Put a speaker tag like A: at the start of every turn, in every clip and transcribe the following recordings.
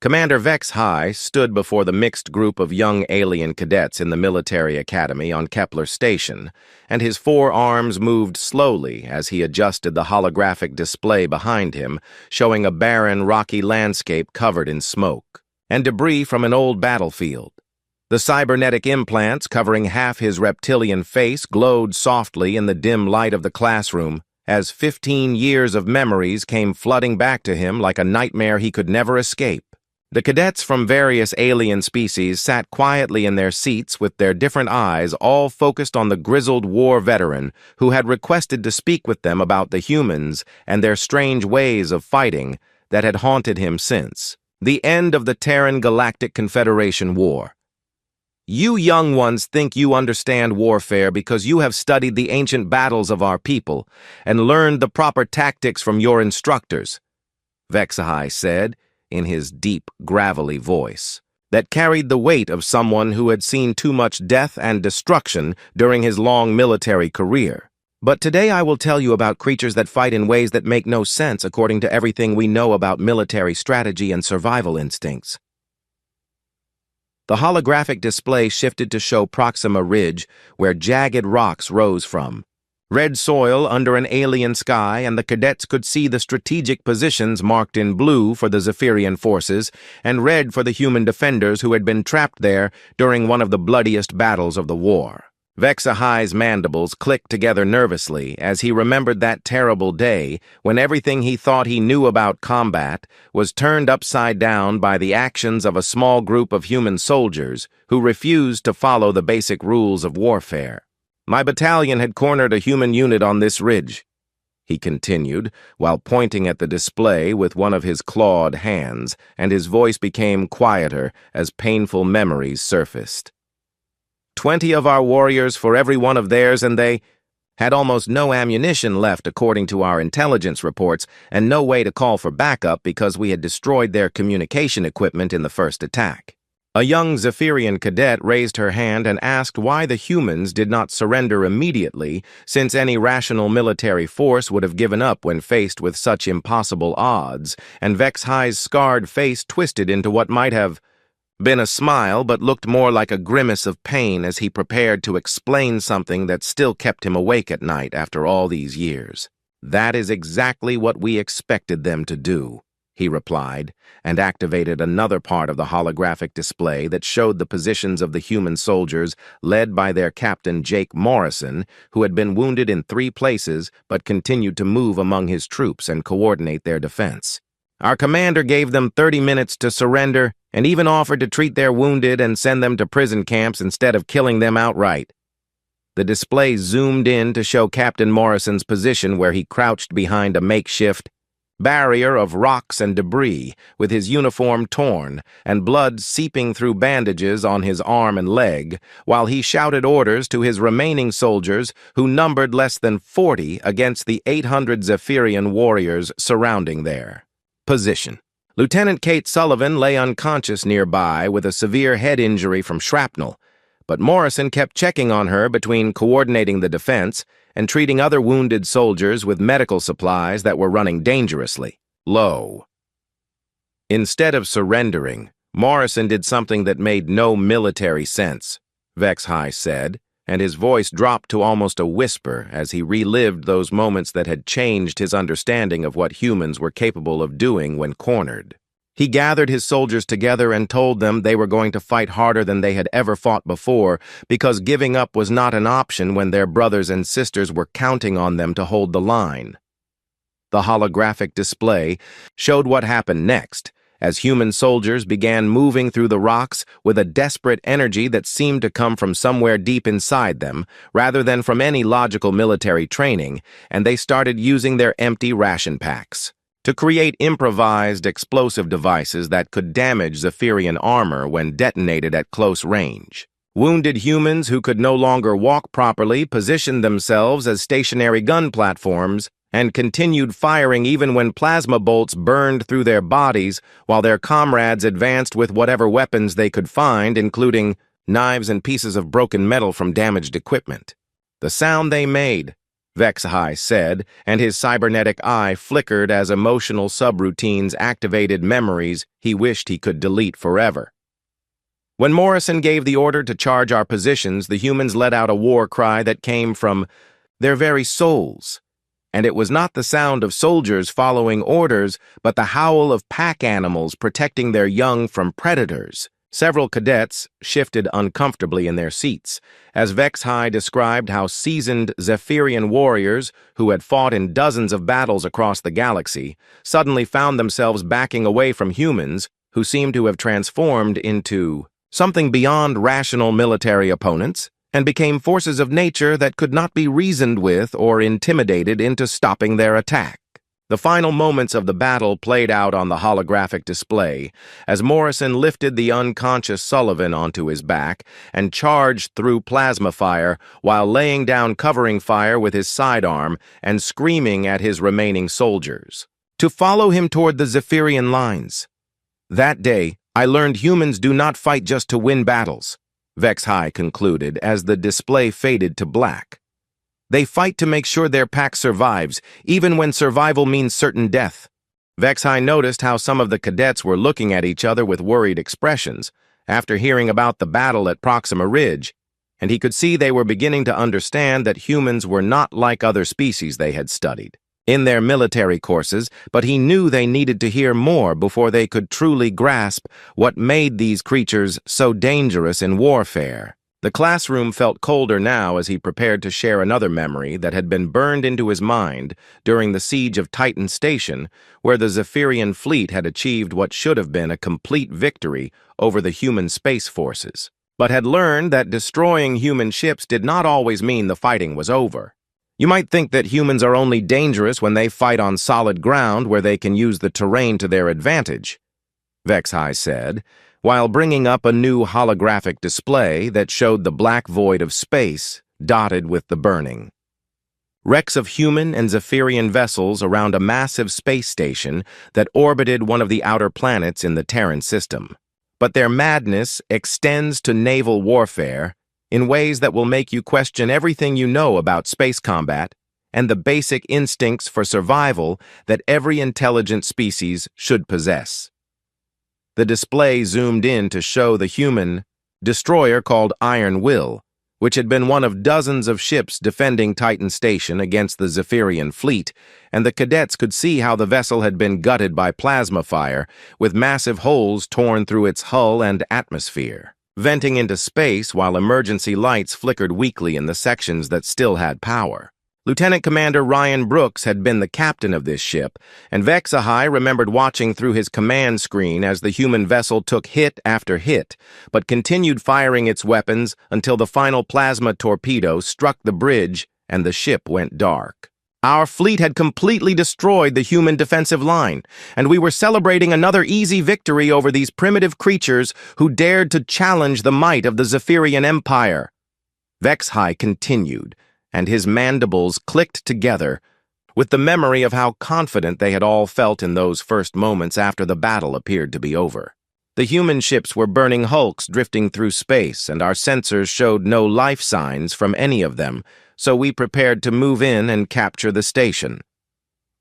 A: Commander Vex High stood before the mixed group of young alien cadets in the military academy on Kepler Station, and his forearms moved slowly as he adjusted the holographic display behind him, showing a barren, rocky landscape covered in smoke and debris from an old battlefield. The cybernetic implants covering half his reptilian face glowed softly in the dim light of the classroom, as 15 years of memories came flooding back to him like a nightmare he could never escape. The cadets from various alien species sat quietly in their seats with their different eyes all focused on the grizzled war veteran who had requested to speak with them about the humans and their strange ways of fighting that had haunted him since the end of the Terran Galactic Confederation War. You young ones think you understand warfare because you have studied the ancient battles of our people and learned the proper tactics from your instructors, Vex High said, in his deep, gravelly voice, that carried the weight of someone who had seen too much death and destruction during his long military career. But today I will tell you about creatures that fight in ways that make no sense according to everything we know about military strategy and survival instincts. The holographic display shifted to show Proxima Ridge, where jagged rocks rose from. Red soil under an alien sky, and the cadets could see the strategic positions marked in blue for the Zephyrian forces and red for the human defenders who had been trapped there during one of the bloodiest battles of the war. Vex High's mandibles clicked together nervously as he remembered that terrible day when everything he thought he knew about combat was turned upside down by the actions of a small group of human soldiers who refused to follow the basic rules of warfare. My battalion had cornered a human unit on this ridge, he continued, while pointing at the display with one of his clawed hands, and his voice became quieter as painful memories surfaced. 20 of our warriors for every one of theirs, and they had almost no ammunition left according to our intelligence reports, and no way to call for backup because we had destroyed their communication equipment in the first attack. A young Zephyrian cadet raised her hand and asked why the humans did not surrender immediately, since any rational military force would have given up when faced with such impossible odds, and Vex High's scarred face twisted into what might have been a smile but looked more like a grimace of pain as he prepared to explain something that still kept him awake at night after all these years. That is exactly what we expected them to do, he replied, and activated another part of the holographic display that showed the positions of the human soldiers led by their captain Jake Morrison, who had been wounded in 3 places but continued to move among his troops and coordinate their defense. Our commander gave them 30 minutes to surrender and even offered to treat their wounded and send them to prison camps instead of killing them outright. The display zoomed in to show Captain Morrison's position where he crouched behind a makeshift barrier of rocks and debris, with his uniform torn and blood seeping through bandages on his arm and leg, while he shouted orders to his remaining soldiers who numbered less than 40 against the 800 Zephyrian warriors surrounding their position. Lieutenant Kate Sullivan lay unconscious nearby with a severe head injury from shrapnel, but Morrison kept checking on her between coordinating the defense and treating other wounded soldiers with medical supplies that were running dangerously low. Instead of surrendering, Morrison did something that made no military sense, Vex High said, and his voice dropped to almost a whisper as he relived those moments that had changed his understanding of what humans were capable of doing when cornered. He gathered his soldiers together and told them they were going to fight harder than they had ever fought before because giving up was not an option when their brothers and sisters were counting on them to hold the line. The holographic display showed what happened next, as human soldiers began moving through the rocks with a desperate energy that seemed to come from somewhere deep inside them, rather than from any logical military training, and they started using their empty ration packs to create improvised explosive devices that could damage Zephyrian armor when detonated at close range. Wounded humans who could no longer walk properly positioned themselves as stationary gun platforms and continued firing even when plasma bolts burned through their bodies while their comrades advanced with whatever weapons they could find, including knives and pieces of broken metal from damaged equipment. The sound they made, HFY said, and his cybernetic eye flickered as emotional subroutines activated memories he wished he could delete forever. When Morrison gave the order to charge our positions, the humans let out a war cry that came from their very souls. And it was not the sound of soldiers following orders, but the howl of pack animals protecting their young from predators. Several cadets shifted uncomfortably in their seats, as HFY described how seasoned Zephyrian warriors, who had fought in dozens of battles across the galaxy, suddenly found themselves backing away from humans who seemed to have transformed into something beyond rational military opponents, and became forces of nature that could not be reasoned with or intimidated into stopping their attack. The final moments of the battle played out on the holographic display as Morrison lifted the unconscious Sullivan onto his back and charged through plasma fire while laying down covering fire with his sidearm and screaming at his remaining soldiers to follow him toward the Zephyrian lines. That day, I learned humans do not fight just to win battles, HFY concluded as the display faded to black. They fight to make sure their pack survives, even when survival means certain death. HFY noticed how some of the cadets were looking at each other with worried expressions after hearing about the battle at Proxima Ridge, and he could see they were beginning to understand that humans were not like other species they had studied in their military courses, but he knew they needed to hear more before they could truly grasp what made these creatures so dangerous in warfare. The classroom felt colder now as he prepared to share another memory that had been burned into his mind during the siege of Titan Station, where the Zephyrian fleet had achieved what should have been a complete victory over the human space forces, but had learned that destroying human ships did not always mean the fighting was over. You might think that humans are only dangerous when they fight on solid ground where they can use the terrain to their advantage, HFY said, while bringing up a new holographic display that showed the black void of space dotted with the burning. Wrecks of human and Zephyrian vessels around a massive space station that orbited one of the outer planets in the Terran system. But their madness extends to naval warfare in ways that will make you question everything you know about space combat and the basic instincts for survival that every intelligent species should possess. The display zoomed in to show the human destroyer called Iron Will, which had been one of dozens of ships defending Titan Station against the Zephyrian fleet, and the cadets could see how the vessel had been gutted by plasma fire, with massive holes torn through its hull and atmosphere, venting into space while emergency lights flickered weakly in the sections that still had power. Lieutenant Commander Ryan Brooks had been the captain of this ship, and HFY remembered watching through his command screen as the human vessel took hit after hit, but continued firing its weapons until the final plasma torpedo struck the bridge and the ship went dark. Our fleet had completely destroyed the human defensive line, and we were celebrating another easy victory over these primitive creatures who dared to challenge the might of the Zephyrian Empire. HFY continued, and his mandibles clicked together with the memory of how confident they had all felt in those first moments after the battle appeared to be over. The human ships were burning hulks drifting through space, and our sensors showed no life signs from any of them, so we prepared to move in and capture the station.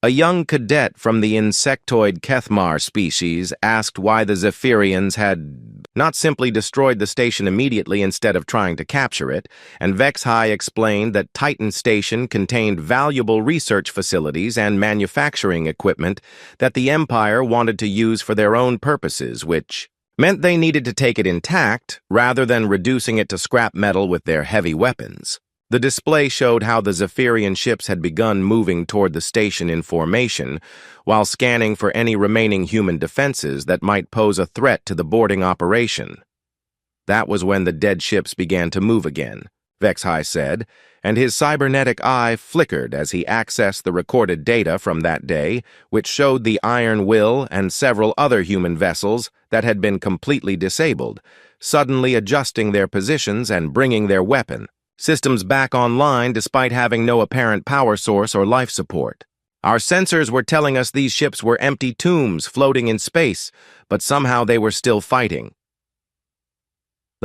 A: A young cadet from the insectoid Kethmar species asked why the Zephyrians had not simply destroyed the station immediately instead of trying to capture it, and HFY explained that Titan Station contained valuable research facilities and manufacturing equipment that the Empire wanted to use for their own purposes, which meant they needed to take it intact rather than reducing it to scrap metal with their heavy weapons. The display showed how the Zephyrian ships had begun moving toward the station in formation, while scanning for any remaining human defenses that might pose a threat to the boarding operation. That was when the dead ships began to move again, HFY said, and his cybernetic eye flickered as he accessed the recorded data from that day, which showed the Iron Will and several other human vessels that had been completely disabled, suddenly adjusting their positions and bringing their weapon systems back online despite having no apparent power source or life support. Our sensors were telling us these ships were empty tombs floating in space, but somehow they were still fighting.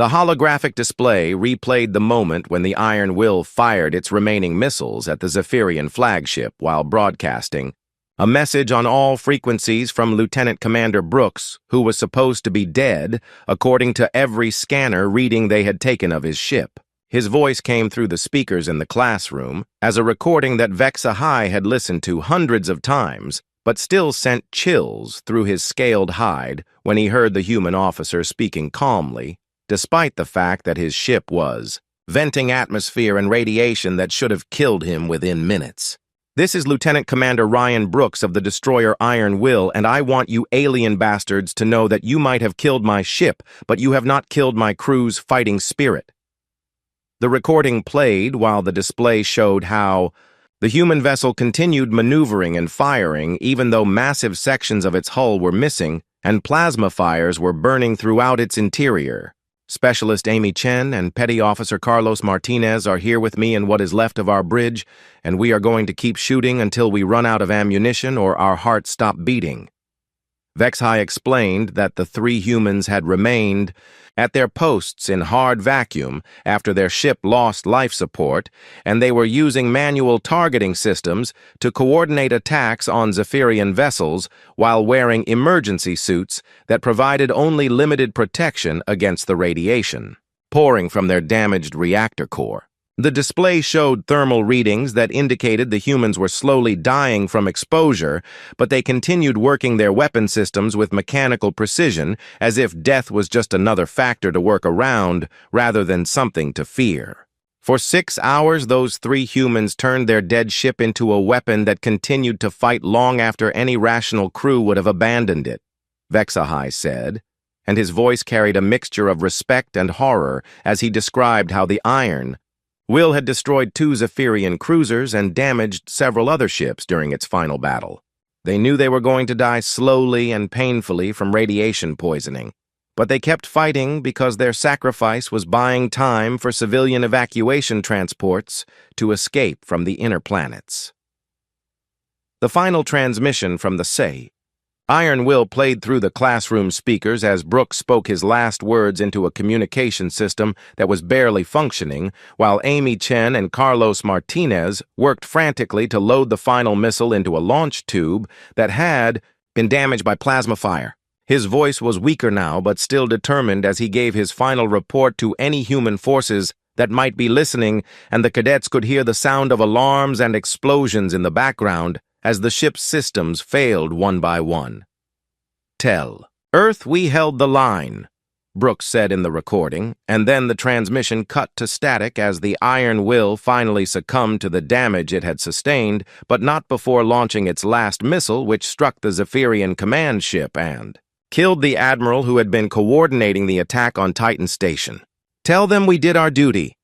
A: The holographic display replayed the moment when the Iron Will fired its remaining missiles at the Zephyrian flagship while broadcasting a message on all frequencies from Lieutenant Commander Brooks, who was supposed to be dead, according to every scanner reading they had taken of his ship. His voice came through the speakers in the classroom as a recording that HFY had listened to hundreds of times, but still sent chills through his scaled hide when he heard the human officer speaking calmly, despite the fact that his ship was venting atmosphere and radiation that should have killed him within minutes. This is Lieutenant Commander Ryan Brooks of the destroyer Iron Will, and I want you alien bastards to know that you might have killed my ship, but you have not killed my crew's fighting spirit. The recording played while the display showed how the human vessel continued maneuvering and firing even though massive sections of its hull were missing and plasma fires were burning throughout its interior. Specialist Amy Chen and Petty Officer Carlos Martinez are here with me in what is left of our bridge, and we are going to keep shooting until we run out of ammunition or our hearts stop beating. HFY explained that the three humans had remained at their posts in hard vacuum after their ship lost life support, and they were using manual targeting systems to coordinate attacks on Zephyrian vessels while wearing emergency suits that provided only limited protection against the radiation pouring from their damaged reactor core. The display showed thermal readings that indicated the humans were slowly dying from exposure, but they continued working their weapon systems with mechanical precision as if death was just another factor to work around rather than something to fear. For 6 hours, those three humans turned their dead ship into a weapon that continued to fight long after any rational crew would have abandoned it, HFY said, and his voice carried a mixture of respect and horror as he described how the Iron Will had destroyed 2 Zephyrian cruisers and damaged several other ships during its final battle. They knew they were going to die slowly and painfully from radiation poisoning, but they kept fighting because their sacrifice was buying time for civilian evacuation transports to escape from the inner planets. The final transmission from the SAE. Iron Will played through the classroom speakers as Brooks spoke his last words into a communication system that was barely functioning, while Amy Chen and Carlos Martinez worked frantically to load the final missile into a launch tube that had been damaged by plasma fire. His voice was weaker now, but still determined as he gave his final report to any human forces that might be listening, and the cadets could hear the sound of alarms and explosions in the background as the ship's systems failed one by one. Tell Earth, we held the line, Brooks said in the recording, and then the transmission cut to static as the Iron Will finally succumbed to the damage it had sustained, but not before launching its last missile, which struck the Zephyrian command ship and killed the admiral who had been coordinating the attack on Titan Station. Tell them we did our duty.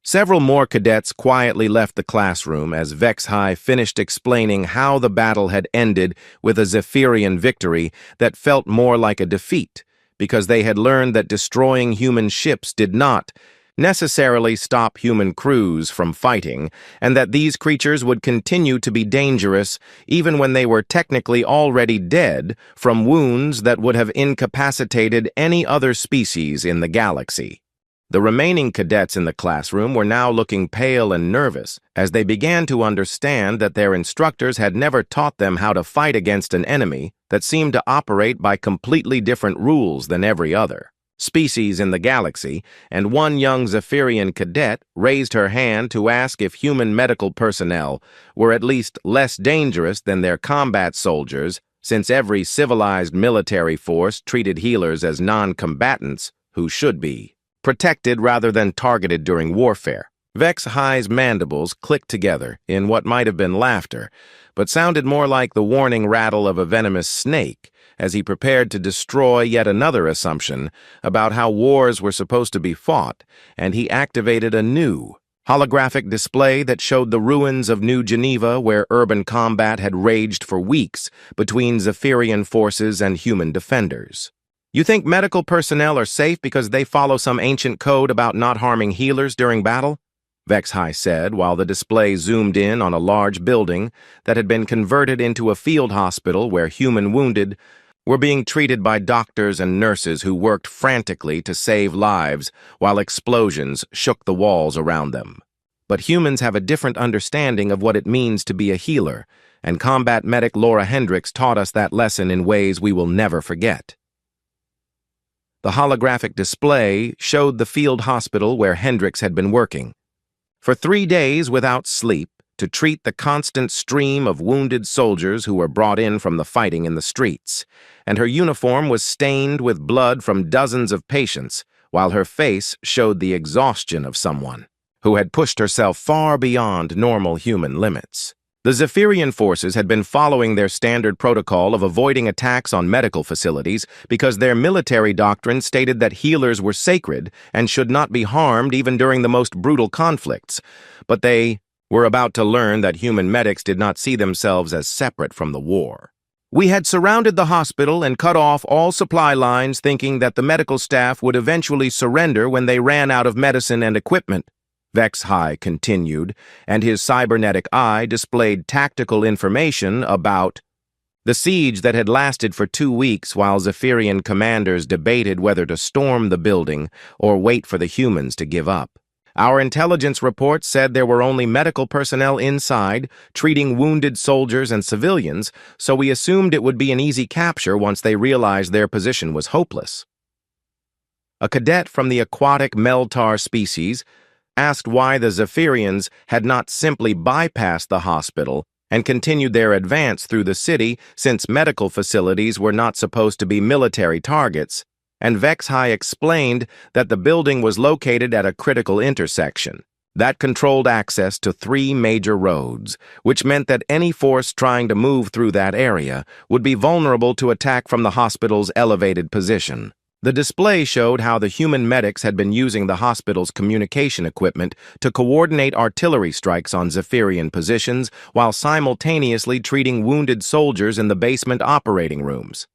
A: Several more cadets quietly left the classroom as HFY finished explaining how the battle had ended with a Zephyrian victory that felt more like a defeat, because they had learned that destroying human ships did not necessarily stop human crews from fighting, and that these creatures would continue to be dangerous even when they were technically already dead from wounds that would have incapacitated any other species in the galaxy. The remaining cadets in the classroom were now looking pale and nervous as they began to understand that their instructors had never taught them how to fight against an enemy that seemed to operate by completely different rules than every other species in the galaxy, and one young Zephyrian cadet raised her hand to ask if human medical personnel were at least less dangerous than their combat soldiers, since every civilized military force treated healers as non-combatants who should be protected rather than targeted during warfare. HFY's mandibles clicked together in what might have been laughter, but sounded more like the warning rattle of a venomous snake as he prepared to destroy yet another assumption about how wars were supposed to be fought, and he activated a new holographic display that showed the ruins of New Geneva where urban combat had raged for weeks between Zephyrian forces and human defenders. You think medical personnel are safe because they follow some ancient code about not harming healers during battle? HFY said while the display zoomed in on a large building that had been converted into a field hospital where human wounded were being treated by doctors and nurses who worked frantically to save lives while explosions shook the walls around them. But humans have a different understanding of what it means to be a healer, and combat medic Laura Hendricks taught us that lesson in ways we will never forget. The holographic display showed the field hospital where Hendricks had been working. For 3 days without sleep, to treat the constant stream of wounded soldiers who were brought in from the fighting in the streets, and her uniform was stained with blood from dozens of patients, while her face showed the exhaustion of someone who had pushed herself far beyond normal human limits. The Zephyrian forces had been following their standard protocol of avoiding attacks on medical facilities because their military doctrine stated that healers were sacred and should not be harmed even during the most brutal conflicts. But they were about to learn that human medics did not see themselves as separate from the war. We had surrounded the hospital and cut off all supply lines, thinking that the medical staff would eventually surrender when they ran out of medicine and equipment, Vex High continued, and his cybernetic eye displayed tactical information about the siege that had lasted for 2 weeks while Zephyrian commanders debated whether to storm the building or wait for the humans to give up. Our intelligence report said there were only medical personnel inside, treating wounded soldiers and civilians, so we assumed it would be an easy capture once they realized their position was hopeless. A cadet from the aquatic Meltar species asked why the Zephyrians had not simply bypassed the hospital and continued their advance through the city, since medical facilities were not supposed to be military targets, and Vex High explained that the building was located at a critical intersection that controlled access to 3 major roads, which meant that any force trying to move through that area would be vulnerable to attack from the hospital's elevated position. The display showed how the human medics had been using the hospital's communication equipment to coordinate artillery strikes on Zephyrian positions while simultaneously treating wounded soldiers in the basement operating rooms.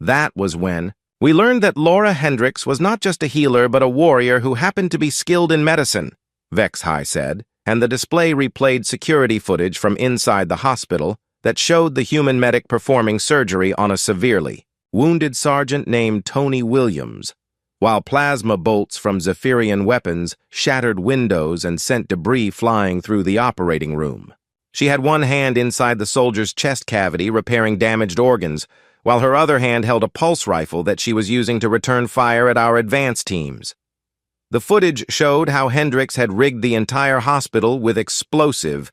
A: That was when we learned that Laura Hendricks was not just a healer but a warrior who happened to be skilled in medicine, Vex High said, and the display replayed security footage from inside the hospital that showed the human medic performing surgery on a severely wounded sergeant named Tony Williams, while plasma bolts from Zephyrian weapons shattered windows and sent debris flying through the operating room. She had one hand inside the soldier's chest cavity repairing damaged organs, while her other hand held a pulse rifle that she was using to return fire at our advance teams. The footage showed how Hendricks had rigged the entire hospital with explosive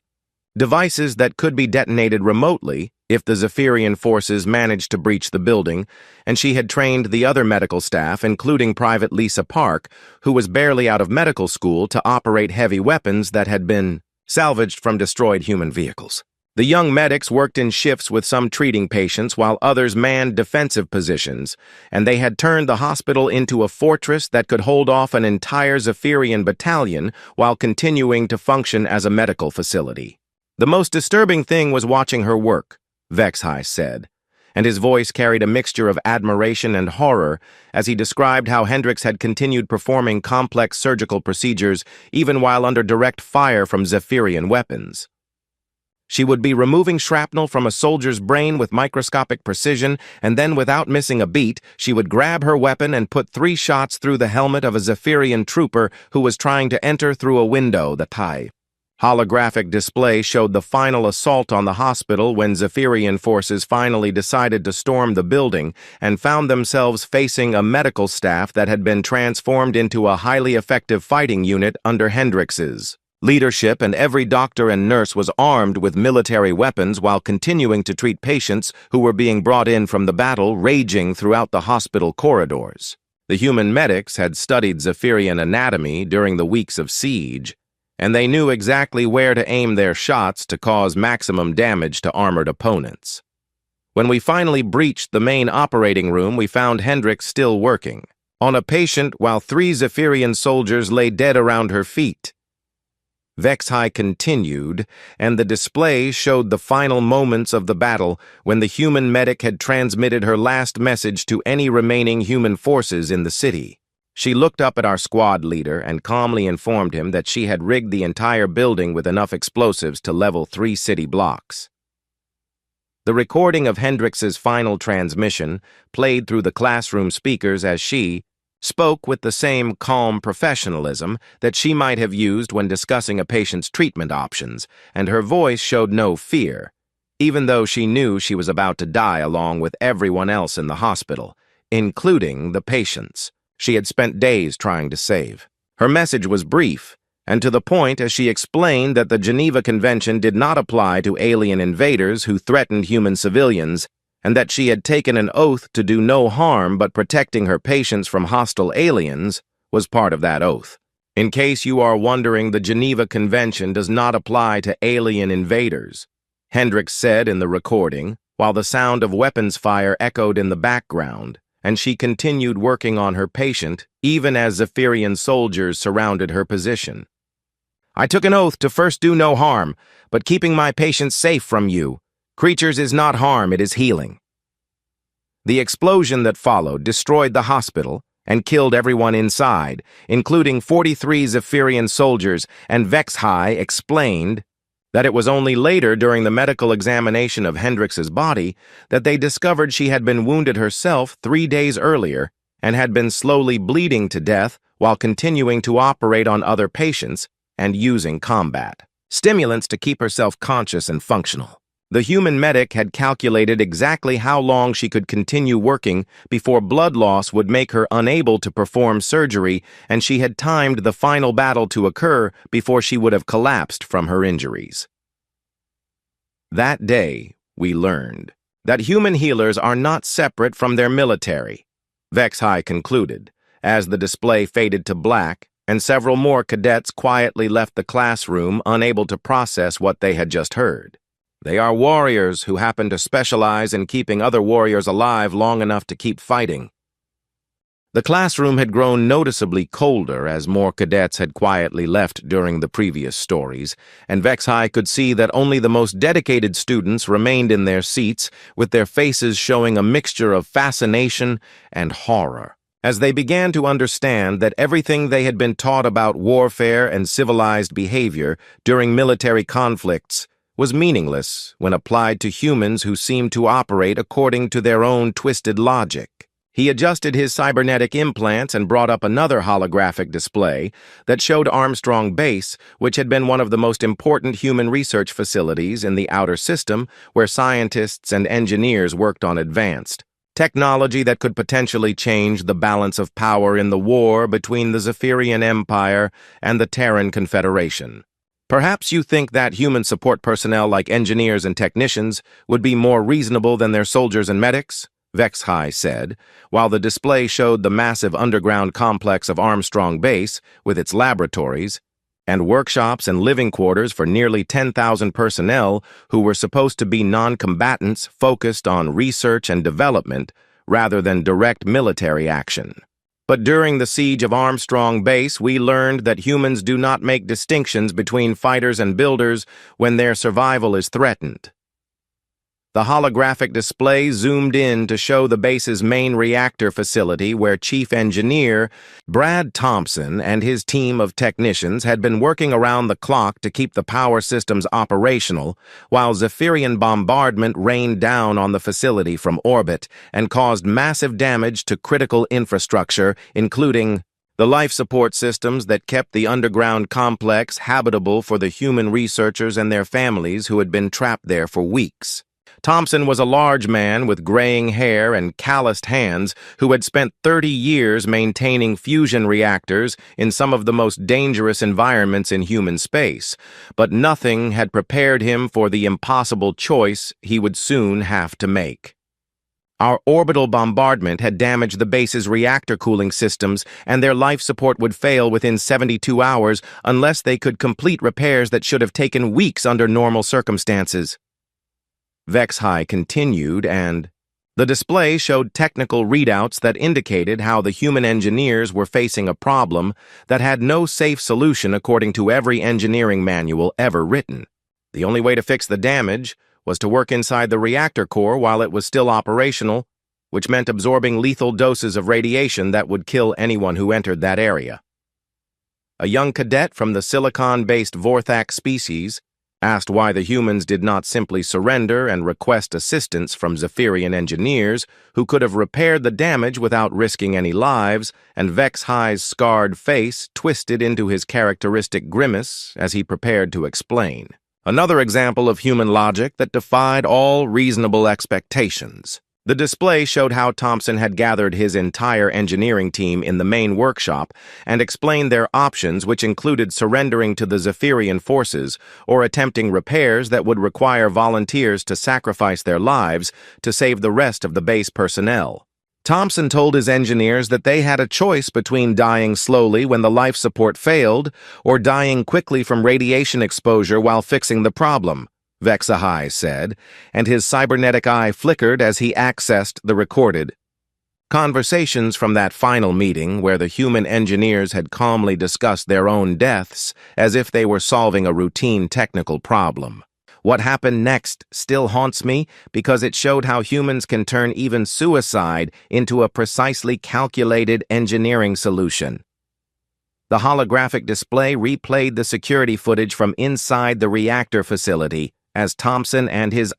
A: devices that could be detonated remotely if the Zephyrian forces managed to breach the building, and she had trained the other medical staff, including Private Lisa Park, who was barely out of medical school, to operate heavy weapons that had been salvaged from destroyed human vehicles. The young medics worked in shifts with some treating patients while others manned defensive positions, and they had turned the hospital into a fortress that could hold off an entire Zephyrian battalion while continuing to function as a medical facility. The most disturbing thing was watching her work, Vex High said, and his voice carried a mixture of admiration and horror as he described how Hendricks had continued performing complex surgical procedures even while under direct fire from Zephyrian weapons. She would be removing shrapnel from a soldier's brain with microscopic precision, and then without missing a beat, she would grab her weapon and put 3 shots through the helmet of a Zephyrian trooper who was trying to enter through a window. The holographic display showed the final assault on the hospital when Zephyrian forces finally decided to storm the building and found themselves facing a medical staff that had been transformed into a highly effective fighting unit under Hendricks's leadership, and every doctor and nurse was armed with military weapons while continuing to treat patients who were being brought in from the battle raging throughout the hospital corridors. The human medics had studied Zephyrian anatomy during the weeks of siege, and they knew exactly where to aim their shots to cause maximum damage to armored opponents. When we finally breached the main operating room, we found Hendricks still working on a patient while 3 Zephyrian soldiers lay dead around her feet. Vex High continued, and the display showed the final moments of the battle when the human medic had transmitted her last message to any remaining human forces in the city. She looked up at our squad leader and calmly informed him that she had rigged the entire building with enough explosives to level 3 city blocks. The recording of Hendrix's final transmission played through the classroom speakers as she spoke with the same calm professionalism that she might have used when discussing a patient's treatment options, and her voice showed no fear, even though she knew she was about to die along with everyone else in the hospital, including the patients she had spent days trying to save. Her message was brief and to the point as she explained that the Geneva Convention did not apply to alien invaders who threatened human civilians, and that she had taken an oath to do no harm but protecting her patients from hostile aliens was part of that oath. In case you are wondering, the Geneva Convention does not apply to alien invaders, Hendrix said in the recording, while the sound of weapons fire echoed in the background, and she continued working on her patient even as Zephyrian soldiers surrounded her position. I took an oath to first do no harm, but keeping my patients safe from you. Creatures is not harm, it is healing. The explosion that followed destroyed the hospital and killed everyone inside, including 43 Zephyrian soldiers, and HFY explained that it was only later during the medical examination of Hendrix's body that they discovered she had been wounded herself 3 days earlier and had been slowly bleeding to death while continuing to operate on other patients and using combat stimulants to keep herself conscious and functional. The human medic had calculated exactly how long she could continue working before blood loss would make her unable to perform surgery, and she had timed the final battle to occur before she would have collapsed from her injuries. That day, we learned that human healers are not separate from their military, HFY concluded, as the display faded to black and several more cadets quietly left the classroom unable to process what they had just heard. They are warriors who happen to specialize in keeping other warriors alive long enough to keep fighting. The classroom had grown noticeably colder as more cadets had quietly left during the previous stories, and HFY could see that only the most dedicated students remained in their seats, with their faces showing a mixture of fascination and horror, as they began to understand that everything they had been taught about warfare and civilized behavior during military conflicts was meaningless when applied to humans who seemed to operate according to their own twisted logic. He adjusted his cybernetic implants and brought up another holographic display that showed Armstrong Base, which had been one of the most important human research facilities in the outer system, where scientists and engineers worked on advanced technology that could potentially change the balance of power in the war between the Zephyrian Empire and the Terran Confederation. Perhaps you think that human support personnel like engineers and technicians would be more reasonable than their soldiers and medics, HFY said, while the display showed the massive underground complex of Armstrong Base with its laboratories and workshops and living quarters for nearly 10,000 personnel who were supposed to be non-combatants focused on research and development rather than direct military action. But during the siege of Armstrong Base, we learned that humans do not make distinctions between fighters and builders when their survival is threatened. The holographic display zoomed in to show the base's main reactor facility where Chief Engineer Brad Thompson and his team of technicians had been working around the clock to keep the power systems operational, while Zephyrian bombardment rained down on the facility from orbit and caused massive damage to critical infrastructure, including the life support systems that kept the underground complex habitable for the human researchers and their families who had been trapped there for weeks. Thompson was a large man with graying hair and calloused hands who had spent 30 years maintaining fusion reactors in some of the most dangerous environments in human space, but nothing had prepared him for the impossible choice he would soon have to make. Our orbital bombardment had damaged the base's reactor cooling systems, and their life support would fail within 72 hours unless they could complete repairs that should have taken weeks under normal circumstances. HFY continued, and the display showed technical readouts that indicated how the human engineers were facing a problem that had no safe solution according to every engineering manual ever written. The only way to fix the damage was to work inside the reactor core while it was still operational, which meant absorbing lethal doses of radiation that would kill anyone who entered that area. A young cadet from the silicon-based Vorthak species asked why the humans did not simply surrender and request assistance from Zephyrian engineers who could have repaired the damage without risking any lives, and Vex High's scarred face twisted into his characteristic grimace as he prepared to explain. Another example of human logic that defied all reasonable expectations. The display showed how Thompson had gathered his entire engineering team in the main workshop and explained their options, which included surrendering to the Zephyrian forces or attempting repairs that would require volunteers to sacrifice their lives to save the rest of the base personnel. Thompson told his engineers that they had a choice between dying slowly when the life support failed or dying quickly from radiation exposure while fixing the problem, Vex High said, and his cybernetic eye flickered as he accessed the recorded conversations from that final meeting where the human engineers had calmly discussed their own deaths as if they were solving a routine technical problem. What happened next still haunts me because it showed how humans can turn even suicide into a precisely calculated engineering solution. The holographic display replayed the security footage from inside the reactor facility as Thompson and his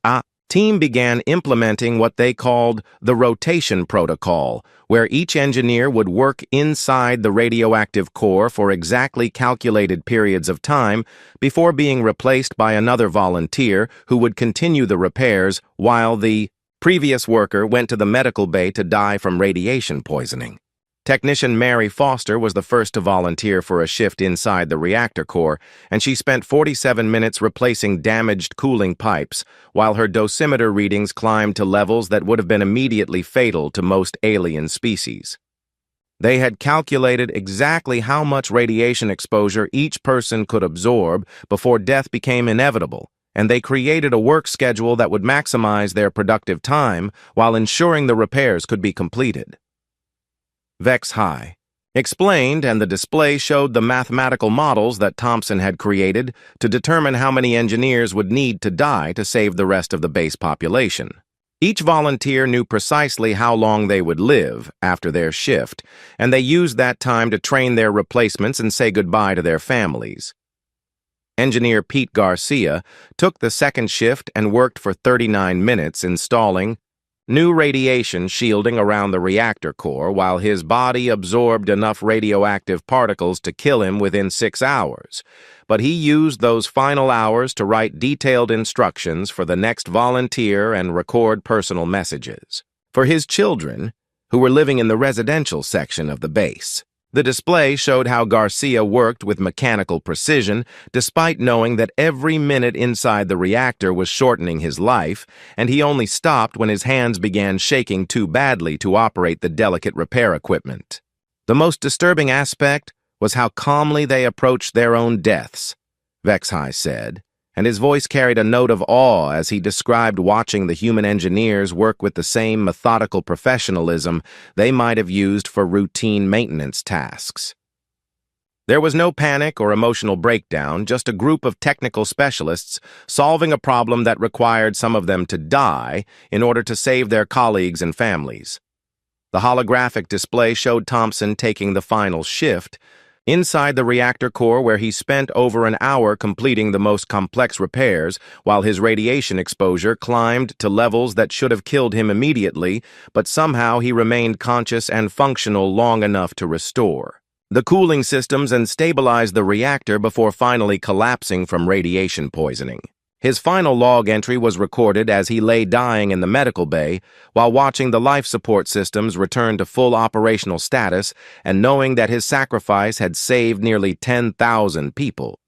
A: team began implementing what they called the rotation protocol, where each engineer would work inside the radioactive core for exactly calculated periods of time before being replaced by another volunteer who would continue the repairs while the previous worker went to the medical bay to die from radiation poisoning. Technician Mary Foster was the first to volunteer for a shift inside the reactor core, and she spent 47 minutes replacing damaged cooling pipes, while her dosimeter readings climbed to levels that would have been immediately fatal to most alien species. They had calculated exactly how much radiation exposure each person could absorb before death became inevitable, and they created a work schedule that would maximize their productive time while ensuring the repairs could be completed. Vex High explained, and the display showed the mathematical models that Thompson had created to determine how many engineers would need to die to save the rest of the base population. Each volunteer knew precisely how long they would live after their shift, and they used that time to train their replacements and say goodbye to their families. Engineer Pete Garcia took the second shift and worked for 39 minutes installing new radiation shielding around the reactor core while his body absorbed enough radioactive particles to kill him within 6 hours. But he used those final hours to write detailed instructions for the next volunteer and record personal messages for his children, who were living in the residential section of the base. The display showed how Garcia worked with mechanical precision, despite knowing that every minute inside the reactor was shortening his life, and he only stopped when his hands began shaking too badly to operate the delicate repair equipment. The most disturbing aspect was how calmly they approached their own deaths, Vex High said, and his voice carried a note of awe as he described watching the human engineers work with the same methodical professionalism they might have used for routine maintenance tasks. There was no panic or emotional breakdown, just a group of technical specialists solving a problem that required some of them to die in order to save their colleagues and families. The holographic display showed Thompson taking the final shift inside the reactor core, where he spent over an hour completing the most complex repairs while his radiation exposure climbed to levels that should have killed him immediately, but somehow he remained conscious and functional long enough to restore the cooling systems and stabilize the reactor before finally collapsing from radiation poisoning. His final log entry was recorded as he lay dying in the medical bay while watching the life support systems return to full operational status and knowing that his sacrifice had saved nearly 10,000 people.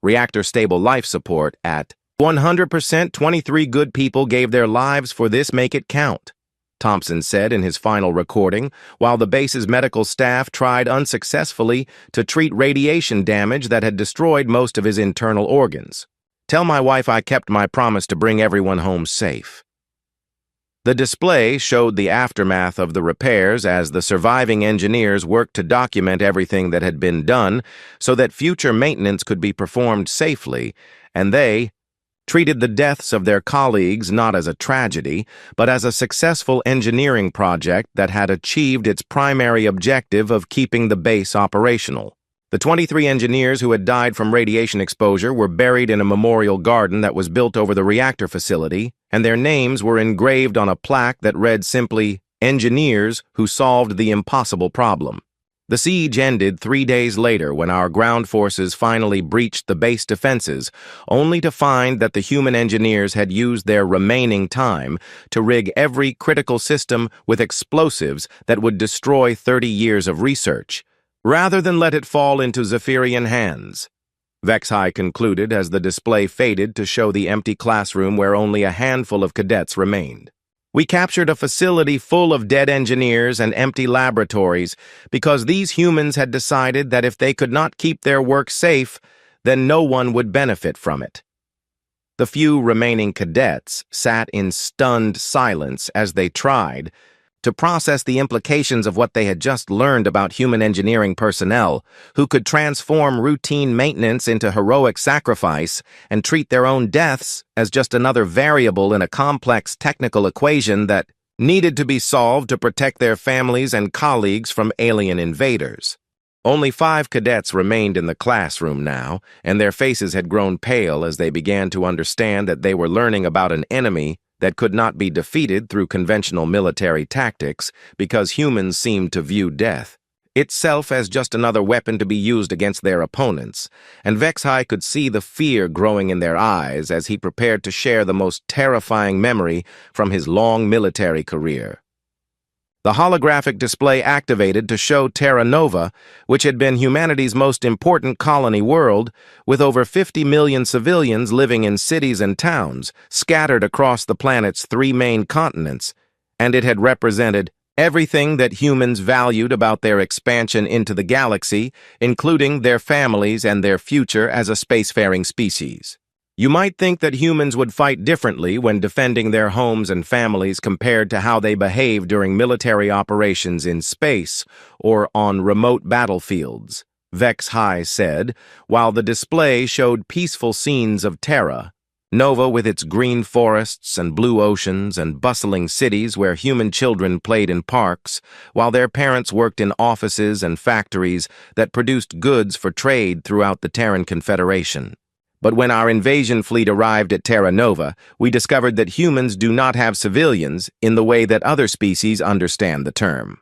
A: Reactor stable life support at 100%. 23 good people gave their lives for this. Make it count, Thompson said in his final recording, while the base's medical staff tried unsuccessfully to treat radiation damage that had destroyed most of his internal organs. Tell my wife I kept my promise to bring everyone home safe. The display showed the aftermath of the repairs as the surviving engineers worked to document everything that had been done so that future maintenance could be performed safely, and they treated the deaths of their colleagues not as a tragedy, but as a successful engineering project that had achieved its primary objective of keeping the base operational. The 23 engineers who had died from radiation exposure were buried in a memorial garden that was built over the reactor facility, and their names were engraved on a plaque that read simply, "Engineers who solved the impossible problem." The siege ended 3 days later when our ground forces finally breached the base defenses, only to find that the human engineers had used their remaining time to rig every critical system with explosives that would destroy 30 years of research, rather than let it fall into Zephyrian hands. HFY concluded as the display faded to show the empty classroom where only a handful of cadets remained. We captured a facility full of dead engineers and empty laboratories because these humans had decided that if they could not keep their work safe, then no one would benefit from it. The few remaining cadets sat in stunned silence as they tried to process the implications of what they had just learned about human engineering personnel who could transform routine maintenance into heroic sacrifice and treat their own deaths as just another variable in a complex technical equation that needed to be solved to protect their families and colleagues from alien invaders. Only 5 cadets remained in the classroom now, and their faces had grown pale as they began to understand that they were learning about an enemy that could not be defeated through conventional military tactics because humans seemed to view death itself as just another weapon to be used against their opponents, and HFY could see the fear growing in their eyes as he prepared to share the most terrifying memory from his long military career. The holographic display activated to show Terra Nova, which had been humanity's most important colony world, with over 50 million civilians living in cities and towns scattered across the planet's 3 main continents, and it had represented everything that humans valued about their expansion into the galaxy, including their families and their future as a spacefaring species. You might think that humans would fight differently when defending their homes and families compared to how they behave during military operations in space or on remote battlefields, HFY said, while the display showed peaceful scenes of Terra Nova with its green forests and blue oceans and bustling cities where human children played in parks, while their parents worked in offices and factories that produced goods for trade throughout the Terran Confederation. But when our invasion fleet arrived at Terra Nova, we discovered that humans do not have civilians in the way that other species understand the term.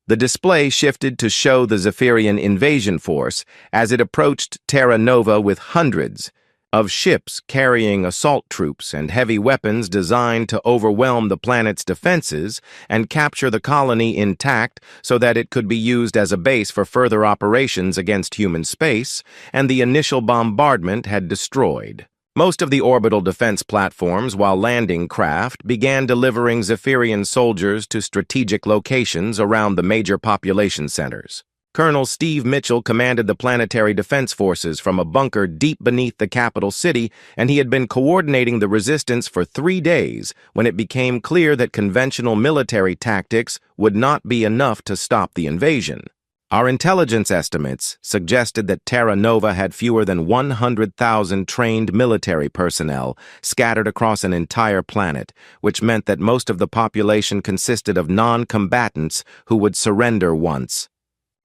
A: The display shifted to show the Zephyrian invasion force as it approached Terra Nova with hundreds of ships carrying assault troops and heavy weapons designed to overwhelm the planet's defenses and capture the colony intact so that it could be used as a base for further operations against human space, and the initial bombardment had destroyed most of the orbital defense platforms, while landing craft began delivering Zephyrian soldiers to strategic locations around the major population centers. Colonel Steve Mitchell commanded the planetary defense forces from a bunker deep beneath the capital city, and he had been coordinating the resistance for 3 days when it became clear that conventional military tactics would not be enough to stop the invasion. Our intelligence estimates suggested that Terra Nova had fewer than 100,000 trained military personnel scattered across an entire planet, which meant that most of the population consisted of non-combatants who would surrender once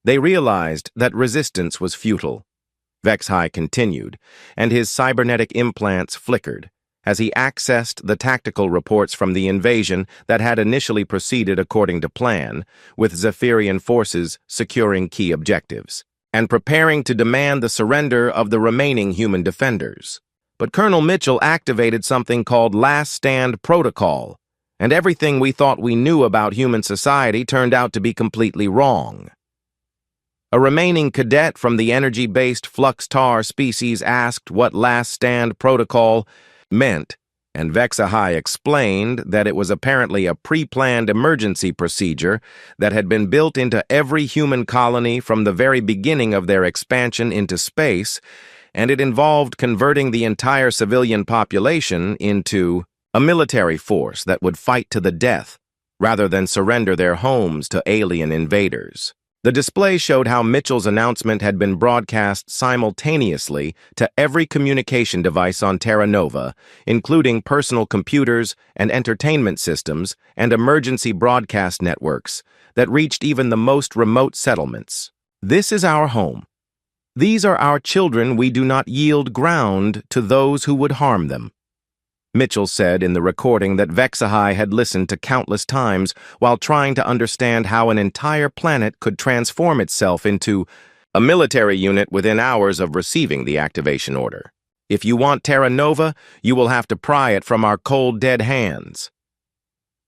A: they realized that resistance was futile. HFY continued, and his cybernetic implants flickered as he accessed the tactical reports from the invasion that had initially proceeded according to plan, with Zephyrian forces securing key objectives and preparing to demand the surrender of the remaining human defenders. But Colonel Mitchell activated something called Last Stand Protocol, and everything we thought we knew about human society turned out to be completely wrong. A remaining cadet from the energy-based flux-tar species asked what Last Stand Protocol meant, and HFY explained that it was apparently a pre-planned emergency procedure that had been built into every human colony from the very beginning of their expansion into space, and it involved converting the entire civilian population into a military force that would fight to the death, rather than surrender their homes to alien invaders. The display showed how Mitchell's announcement had been broadcast simultaneously to every communication device on Terra Nova, including personal computers and entertainment systems and emergency broadcast networks that reached even the most remote settlements. This is our home. These are our children. We do not yield ground to those who would harm them." Mitchell said in the recording that HFY had listened to countless times while trying to understand how an entire planet could transform itself into a military unit within hours of receiving the activation order. "If you want Terra Nova, you will have to pry it from our cold, dead hands."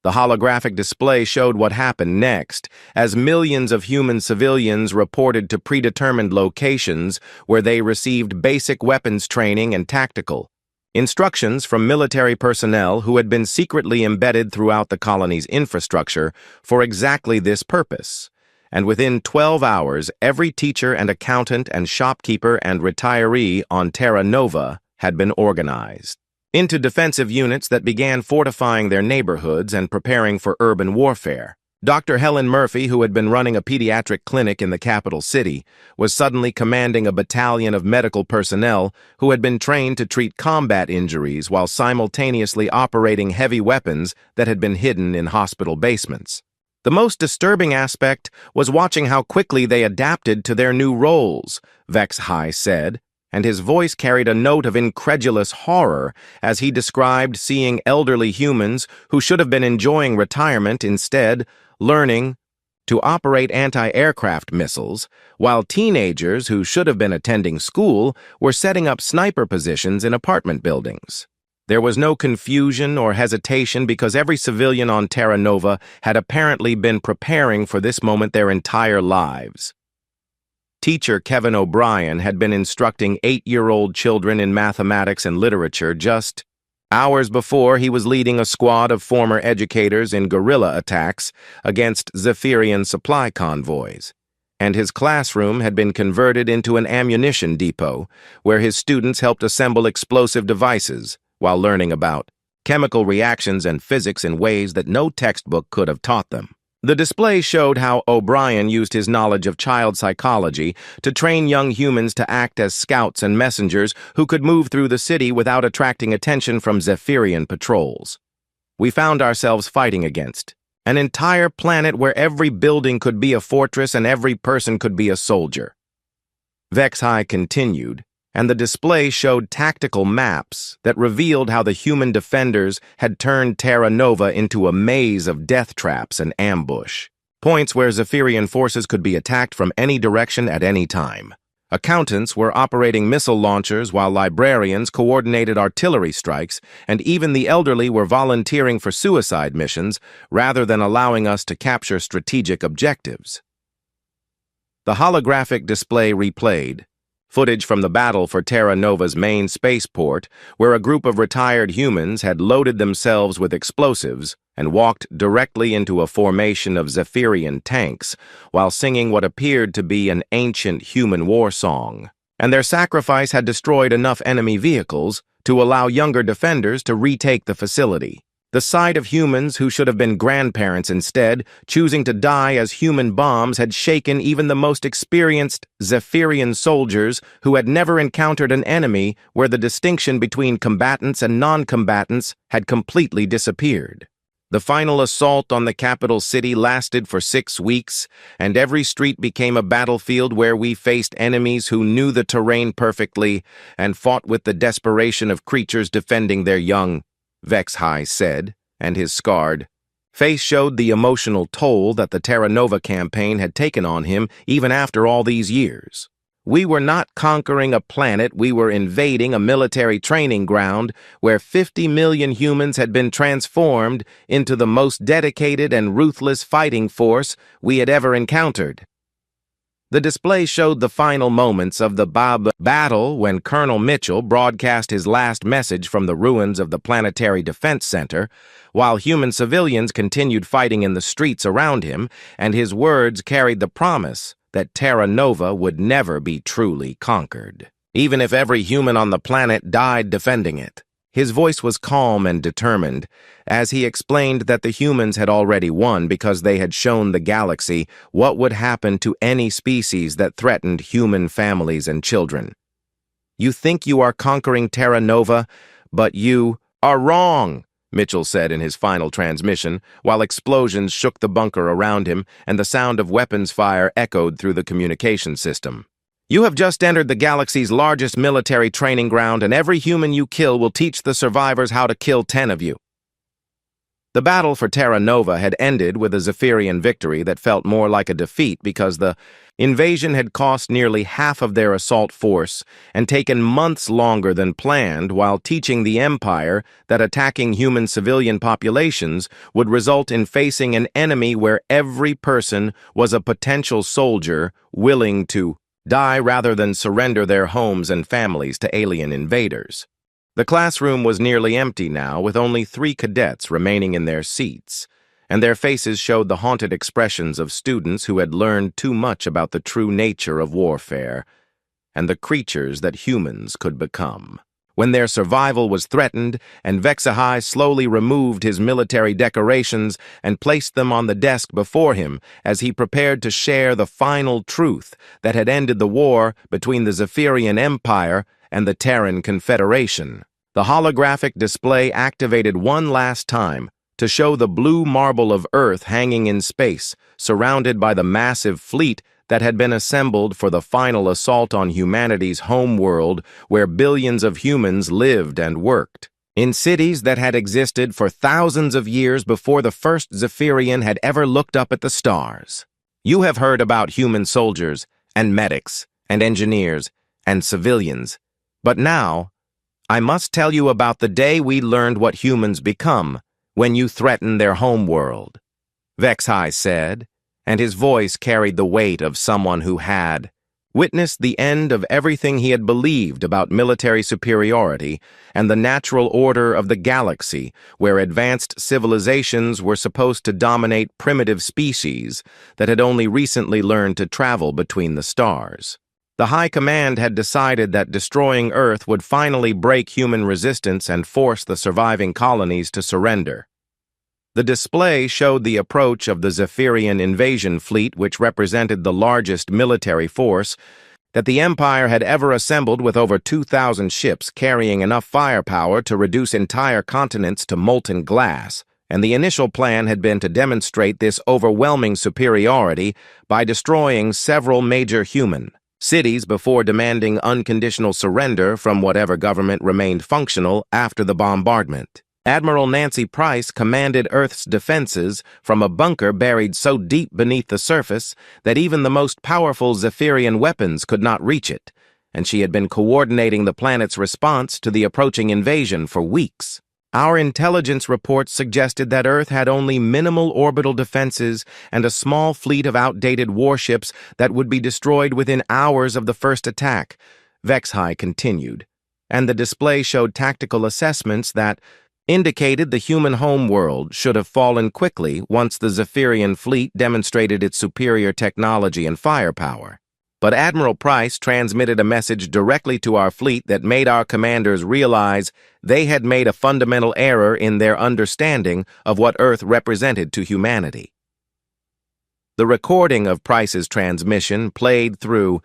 A: The holographic display showed what happened next, as millions of human civilians reported to predetermined locations where they received basic weapons training and tactical instructions from military personnel who had been secretly embedded throughout the colony's infrastructure for exactly this purpose. And within 12 hours, every teacher and accountant and shopkeeper and retiree on Terra Nova had been organized into defensive units that began fortifying their neighborhoods and preparing for urban warfare. Dr. Helen Murphy, who had been running a pediatric clinic in the capital city, was suddenly commanding a battalion of medical personnel who had been trained to treat combat injuries while simultaneously operating heavy weapons that had been hidden in hospital basements. The most disturbing aspect was watching how quickly they adapted to their new roles, HFY said, and his voice carried a note of incredulous horror as he described seeing elderly humans who should have been enjoying retirement instead learning to operate anti-aircraft missiles, while teenagers who should have been attending school were setting up sniper positions in apartment buildings. There was no confusion or hesitation because every civilian on Terra Nova had apparently been preparing for this moment their entire lives. Teacher Kevin O'Brien had been instructing 8-year-old children in mathematics and literature just hours before. He was leading a squad of former educators in guerrilla attacks against Zephyrian supply convoys, and his classroom had been converted into an ammunition depot where his students helped assemble explosive devices while learning about chemical reactions and physics in ways that no textbook could have taught them. The display showed how O'Brien used his knowledge of child psychology to train young humans to act as scouts and messengers who could move through the city without attracting attention from Zephyrian patrols. We found ourselves fighting against an entire planet where every building could be a fortress and every person could be a soldier. HFY continued, and the display showed tactical maps that revealed how the human defenders had turned Terra Nova into a maze of death traps and ambush, points where Zephyrian forces could be attacked from any direction at any time. Accountants were operating missile launchers while librarians coordinated artillery strikes, and even the elderly were volunteering for suicide missions rather than allowing us to capture strategic objectives. The holographic display replayed footage from the battle for Terra Nova's main spaceport, where a group of retired humans had loaded themselves with explosives and walked directly into a formation of Zephyrian tanks while singing what appeared to be an ancient human war song. And their sacrifice had destroyed enough enemy vehicles to allow younger defenders to retake the facility. The sight of humans who should have been grandparents instead, choosing to die as human bombs, had shaken even the most experienced Zephyrian soldiers who had never encountered an enemy where the distinction between combatants and non-combatants had completely disappeared. The final assault on the capital city lasted for 6 weeks, and every street became a battlefield where we faced enemies who knew the terrain perfectly and fought with the desperation of creatures defending their young, HFY said, and his scarred face showed the emotional toll that the Terra Nova campaign had taken on him even after all these years. We were not conquering a planet, we were invading a military training ground where 50 million humans had been transformed into the most dedicated and ruthless fighting force we had ever encountered. The display showed the final moments of the battle when Colonel Mitchell broadcast his last message from the ruins of the Planetary Defense Center, while human civilians continued fighting in the streets around him, and his words carried the promise that Terra Nova would never be truly conquered, even if every human on the planet died defending it. His voice was calm and determined, as he explained that the humans had already won because they had shown the galaxy what would happen to any species that threatened human families and children. You think you are conquering Terra Nova, but you are wrong, Mitchell said in his final transmission, while explosions shook the bunker around him and the sound of weapons fire echoed through the communication system. "You have just entered the galaxy's largest military training ground, and every human you kill will teach the survivors how to kill 10 of you." The battle for Terra Nova had ended with a Zephyrian victory that felt more like a defeat because the invasion had cost nearly half of their assault force and taken months longer than planned, while teaching the Empire that attacking human civilian populations would result in facing an enemy where every person was a potential soldier willing to die rather than surrender their homes and families to alien invaders. The classroom was nearly empty now, with only 3 cadets remaining in their seats, and their faces showed the haunted expressions of students who had learned too much about the true nature of warfare and the creatures that humans could become. When their survival was threatened, and HFY slowly removed his military decorations and placed them on the desk before him as he prepared to share the final truth that had ended the war between the Zephyrian Empire and the Terran Confederation. The holographic display activated one last time to show the blue marble of Earth hanging in space, surrounded by the massive fleet that had been assembled for the final assault on humanity's home world, where billions of humans lived and worked. In cities that had existed for thousands of years before the first Zephyrian had ever looked up at the stars. You have heard about human soldiers and medics and engineers and civilians. But now, I must tell you about the day we learned what humans become when you threaten their homeworld, HFY said, and his voice carried the weight of someone who had witnessed the end of everything he had believed about military superiority and the natural order of the galaxy, where advanced civilizations were supposed to dominate primitive species that had only recently learned to travel between the stars. The High Command had decided that destroying Earth would finally break human resistance and force the surviving colonies to surrender. The display showed the approach of the Zephyrian invasion fleet, which represented the largest military force that the Empire had ever assembled, with over 2,000 ships carrying enough firepower to reduce entire continents to molten glass. And the initial plan had been to demonstrate this overwhelming superiority by destroying several major human cities before demanding unconditional surrender from whatever government remained functional after the bombardment. Admiral Nancy Price commanded Earth's defenses from a bunker buried so deep beneath the surface that even the most powerful Zephyrian weapons could not reach it, and she had been coordinating the planet's response to the approaching invasion for weeks. Our intelligence reports suggested that Earth had only minimal orbital defenses and a small fleet of outdated warships that would be destroyed within hours of the first attack, HFY continued, and the display showed tactical assessments that indicated the human homeworld should have fallen quickly once the Zephyrian fleet demonstrated its superior technology and firepower. But Admiral Price transmitted a message directly to our fleet that made our commanders realize they had made a fundamental error in their understanding of what Earth represented to humanity. The recording of Price's transmission played through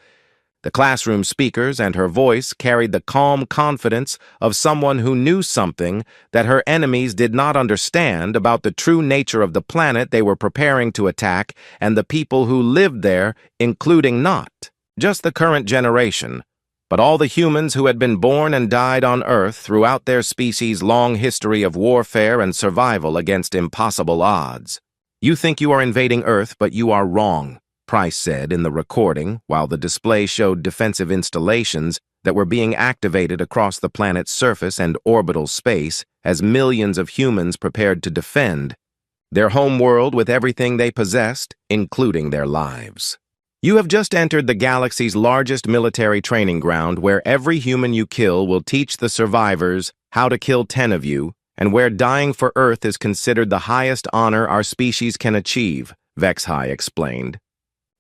A: the classroom speakers, and her voice carried the calm confidence of someone who knew something that her enemies did not understand about the true nature of the planet they were preparing to attack and the people who lived there, including not just the current generation, but all the humans who had been born and died on Earth throughout their species' long history of warfare and survival against impossible odds. "You think you are invading Earth, but you are wrong," Price said in the recording, while the display showed defensive installations that were being activated across the planet's surface and orbital space as millions of humans prepared to defend their homeworld with everything they possessed, including their lives. "You have just entered the galaxy's largest military training ground, where every human you kill will teach the survivors how to kill 10 of you, and where dying for Earth is considered the highest honor our species can achieve," HFY explained.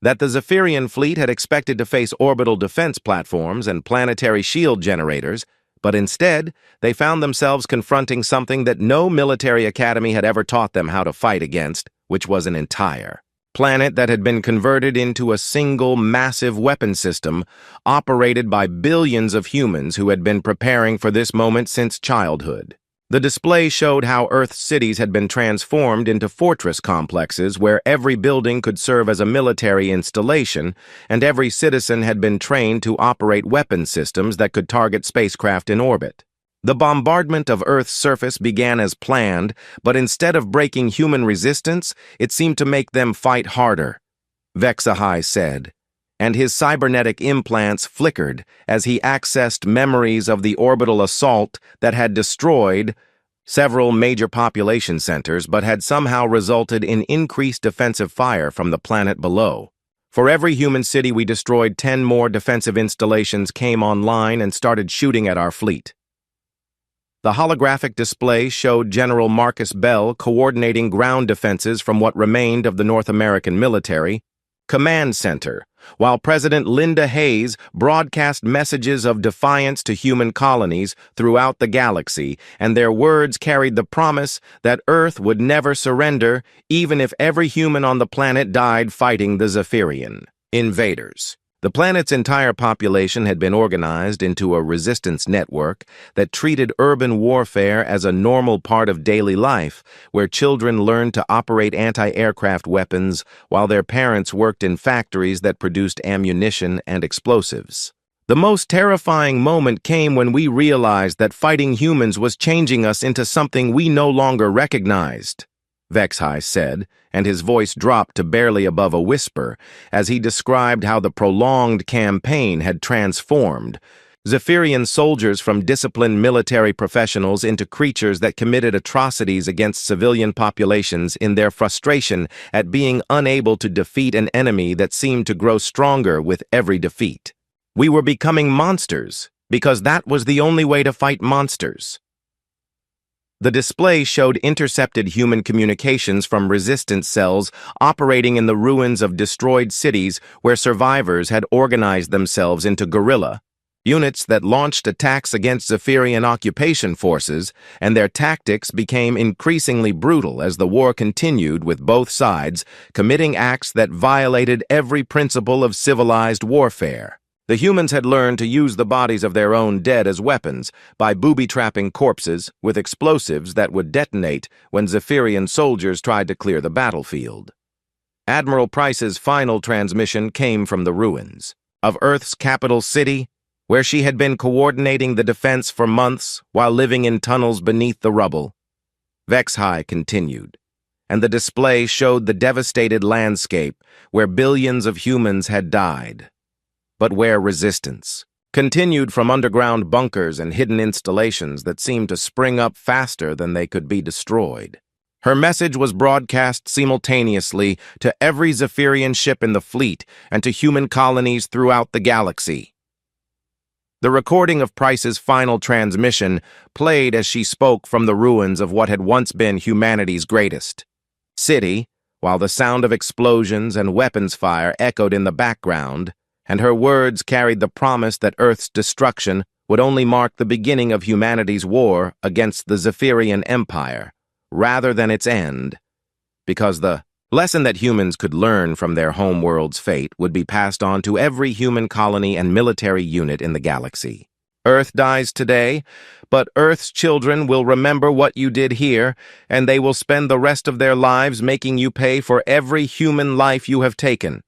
A: That the Zephyrian fleet had expected to face orbital defense platforms and planetary shield generators, but instead, they found themselves confronting something that no military academy had ever taught them how to fight against, which was an entire planet that had been converted into a single massive weapon system operated by billions of humans who had been preparing for this moment since childhood. The display showed how Earth's cities had been transformed into fortress complexes where every building could serve as a military installation and every citizen had been trained to operate weapon systems that could target spacecraft in orbit. The bombardment of Earth's surface began as planned, but instead of breaking human resistance, it seemed to make them fight harder, HFY said, and his cybernetic implants flickered as he accessed memories of the orbital assault that had destroyed several major population centers but had somehow resulted in increased defensive fire from the planet below. For every human city we destroyed, 10 more defensive installations came online and started shooting at our fleet. The holographic display showed General Marcus Bell coordinating ground defenses from what remained of the North American military command center, while President Linda Hayes broadcast messages of defiance to human colonies throughout the galaxy, and their words carried the promise that Earth would never surrender even if every human on the planet died fighting the Zephyrian invaders. The planet's entire population had been organized into a resistance network that treated urban warfare as a normal part of daily life, where children learned to operate anti-aircraft weapons while their parents worked in factories that produced ammunition and explosives. The most terrifying moment came when we realized that fighting humans was changing us into something we no longer recognized, HFY said, and his voice dropped to barely above a whisper as he described how the prolonged campaign had transformed Zephyrian soldiers from disciplined military professionals into creatures that committed atrocities against civilian populations in their frustration at being unable to defeat an enemy that seemed to grow stronger with every defeat. We were becoming monsters because that was the only way to fight monsters. The display showed intercepted human communications from resistance cells operating in the ruins of destroyed cities where survivors had organized themselves into guerrilla units that launched attacks against Zephyrian occupation forces, and their tactics became increasingly brutal as the war continued, with both sides committing acts that violated every principle of civilized warfare. The humans had learned to use the bodies of their own dead as weapons by booby-trapping corpses with explosives that would detonate when Zephyrian soldiers tried to clear the battlefield. Admiral Price's final transmission came from the ruins of Earth's capital city, where she had been coordinating the defense for months while living in tunnels beneath the rubble. HFY continued, and the display showed the devastated landscape where billions of humans had died, but where resistance continued from underground bunkers and hidden installations that seemed to spring up faster than they could be destroyed. Her message was broadcast simultaneously to every Zephyrian ship in the fleet and to human colonies throughout the galaxy. The recording of Price's final transmission played as she spoke from the ruins of what had once been humanity's greatest city, while the sound of explosions and weapons fire echoed in the background, and her words carried the promise that Earth's destruction would only mark the beginning of humanity's war against the Zephyrian Empire, rather than its end, because the lesson that humans could learn from their homeworld's fate would be passed on to every human colony and military unit in the galaxy. Earth dies today, but Earth's children will remember what you did here, and they will spend the rest of their lives making you pay for every human life you have taken,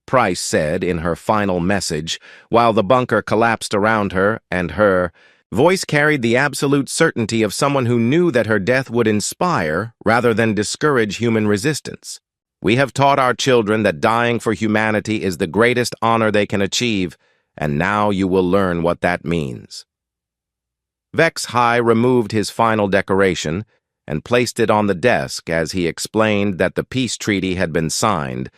A: Price said in her final message, while the bunker collapsed around her, and her voice carried the absolute certainty of someone who knew that her death would inspire rather than discourage human resistance. We have taught our children that dying for humanity is the greatest honor they can achieve, and now you will learn what that means. HFY removed his final decoration and placed it on the desk as he explained that the peace treaty had been signed,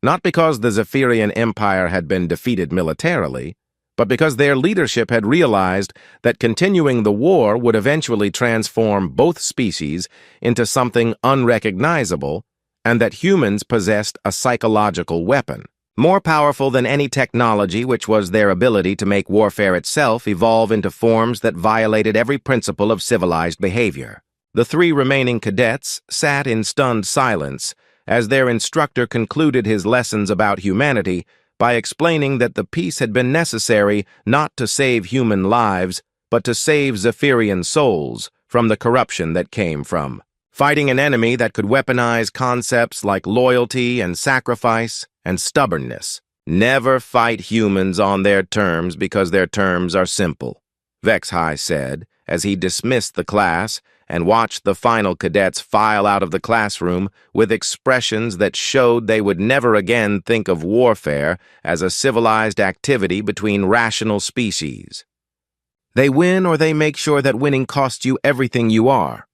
A: not because the Zephyrian Empire had been defeated militarily, but because their leadership had realized that continuing the war would eventually transform both species into something unrecognizable, and that humans possessed a psychological weapon, more powerful than any technology, which was their ability to make warfare itself evolve into forms that violated every principle of civilized behavior. The 3 remaining cadets sat in stunned silence as their instructor concluded his lessons about humanity by explaining that the peace had been necessary not to save human lives, but to save Zephyrian souls, from the corruption that came from fighting an enemy that could weaponize concepts like loyalty and sacrifice and stubbornness. Never fight humans on their terms because their terms are simple, Vex High said as he dismissed the class and watched the final cadets file out of the classroom with expressions that showed they would never again think of warfare as a civilized activity between rational species. They win or they make sure that winning costs you everything you are,